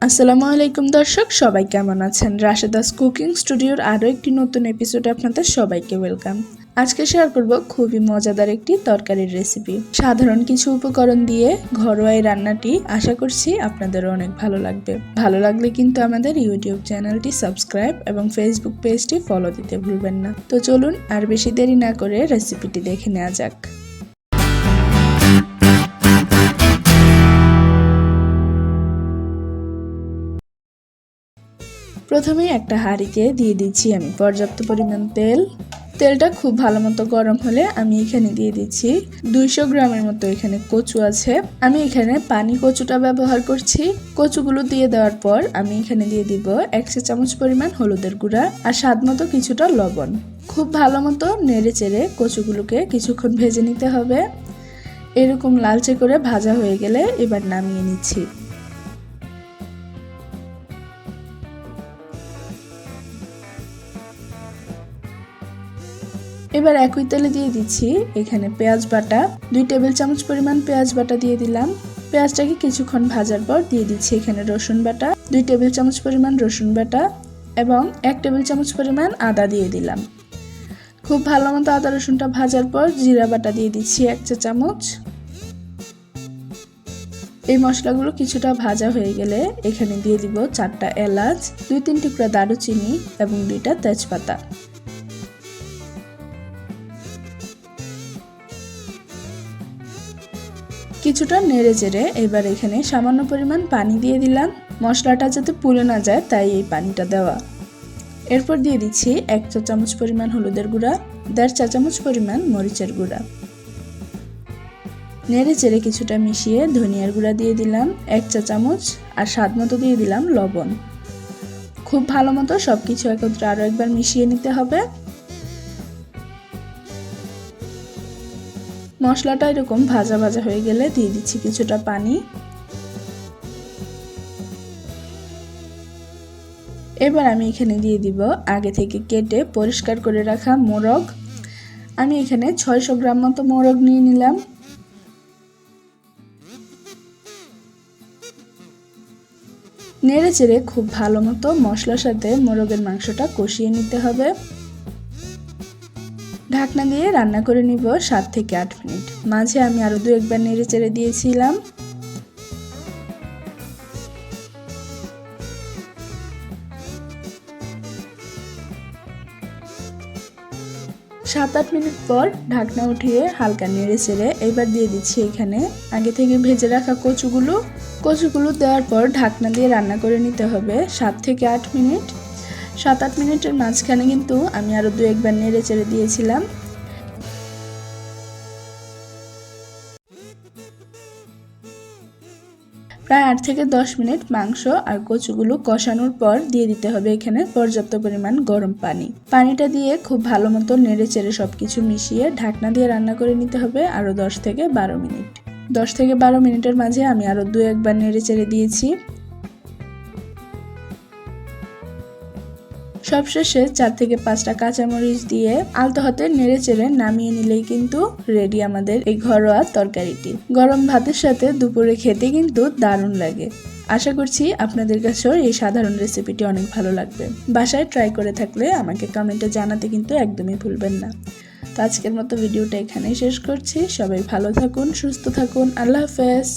আসসালামু আলাইকুম দর্শক, সবাই কেমন আছেন? রাশেদাস কুকিং স্টুডিওর আরও একটি নতুন এপিসোডে আপনাদের সবাইকে ওয়েলকাম। আজকে শেয়ার করব খুবই মজাদার একটি তরকারির রেসিপি। সাধারণ কিছু উপকরণ দিয়ে ঘরোয়া এই রান্নাটি আশা করছি আপনাদেরও অনেক ভালো লাগবে। ভালো লাগলে কিন্তু আমাদের ইউটিউব চ্যানেলটি সাবস্ক্রাইব এবং ফেসবুক পেজটি ফলো দিতে ভুলবেন না। তো চলুন আর বেশি দেরি না করে রেসিপিটি দেখে নেওয়া যাক। প্রথমে একটা হাঁড়িতে দিয়ে দিচ্ছি আমি পর্যাপ্ত পরিমাণ তেল। তেলটা খুব ভালো মতো গরম হলে আমি এখানে দিয়ে দিচ্ছি 200 গ্রামের মতো এখানে কচু আছে। আমি এখানে পানি কচুটা ব্যবহার করছি। কচুগুলো দিয়ে দেওয়ার পর আমি এখানে দিয়ে দিব 1 চা চামচ পরিমাণ হলুদের গুঁড়া আর স্বাদ মতো কিছুটা লবণ। খুব ভালো মতো নেড়ে চেড়ে কচুগুলোকে কিছুক্ষণ ভেজে নিতে হবে। এরকম লালচে করে ভাজা হয়ে গেলে এবার নামিয়ে নিচ্ছি। এবার একই তেলে দিয়ে দিচ্ছি এখানে পেঁয়াজ বাটা, 2 টেবিল চামচ পরিমাণ পেঁয়াজ বাটা দিয়ে দিলাম। পেঁয়াজটাকে কিছুক্ষণ ভাজার পর দিয়ে দিচ্ছি এখানে রসুন বাটা, 2 টেবিল চামচ পরিমাণ রসুন বাটা এবং 1 টেবিল চামচ পরিমাণ আদা দিয়ে দিলাম। খুব ভালো মতো আদা রসুনটা ভাজার পর জিরা বাটা দিয়ে দিচ্ছি 1 চা চামচ। এই মশলাগুলো কিছুটা ভাজা হয়ে গেলে এখানে দিয়ে দিব 4টা এলাচ, 2-3 টুকরা দারুচিনি এবং 2টা তেজপাতা। কিছুটা নেড়ে চেড়ে এবার এখানে সামান্য পরিমাণ পানি দিয়ে দিলাম। মশলাটা যাতে পুড়ে না যায় তাই এই পানিটা দেওয়া। এরপর দিয়ে দিচ্ছি 1 চা চামচ পরিমাণ হলুদের গুঁড়া, 1.5 চা চামচ পরিমাণ মরিচের গুঁড়া। নেড়ে চেড়ে কিছুটা মিশিয়ে ধনিয়ার গুঁড়া দিয়ে দিলাম 1 চা চামচ আর স্বাদ মতো দিয়ে দিলাম লবণ। খুব ভালো মতো সবকিছু একত্রে আরও একবার মিশিয়ে নিতে হবে। মশলাটা এরকম ভাজা ভাজা হয়ে গেলে দিয়ে দিচ্ছি কিছুটা পানি। এবার আমি এখানে দিয়ে দিব আগে থেকে কেটে পরিষ্কার করে রাখা মোরগ। আমি এখানে 600 গ্রাম মতো মোরগ নিয়ে নিলাম। নেড়ে চেড়ে খুব ভালো মতো মশলার সাথে মোরগের মাংসটা কষিয়ে নিতে হবে। ঢাকনা দিয়ে রান্না করে নিব 7 থেকে 8 মিনিট। মাঝে আমি আরো 2 একবার নেড়ে চেড়ে দিয়েছিলাম। সাত আট মিনিট পর ঢাকনা উঠিয়ে হালকা নেড়ে চেড়ে এবার দিয়ে দিচ্ছি এখানে আগে থেকে ভেজে রাখা কচুগুলো দেওয়ার পর ঢাকনা দিয়ে রান্না করে নিতে হবে 7 থেকে 8 মিনিট। 7-8 মিনিটের মাঝখানে কিন্তু আমি আরো 2 একবার নেড়ে চেড়ে দিয়েছিলাম। প্রায় 8 থেকে 10 মিনিট মাংস আর কচুগুলো কষানোর পর দিয়ে দিতে হবে এখানে পর্যাপ্ত পরিমাণ গরম পানি। পানিটা দিয়ে খুব ভালো মতো নেড়ে চেড়ে সবকিছু মিশিয়ে ঢাকনা দিয়ে রান্না করে নিতে হবে আরো 10 থেকে 12 মিনিট। 10 থেকে 12 মিনিটের মাঝে আমি আরো 2 একবার নেড়ে চেড়ে দিয়েছি। সবশেষে 4 থেকে 5টা কাঁচামরিচ দিয়ে আলতো হাতে নেড়ে চেড়ে নামিয়ে নিলেই কিন্তু রেডি আমাদের এই ঘরোয়া তরকারিটি। গরম ভাতের সাথে দুপুরে খেতে কিন্তু দারুণ লাগে। আশা করছি আপনাদের কাছেও এই সাধারণ রেসিপিটি অনেক ভালো লাগবে। বাসায় ট্রাই করে থাকলে আমাকে কমেন্টে জানাতে কিন্তু একদমই ভুলবেন না। তো আজকের মতো ভিডিওটা এখানেই শেষ করছি। সবাই ভালো থাকুন, সুস্থ থাকুন। আল্লাহ হাফেজ।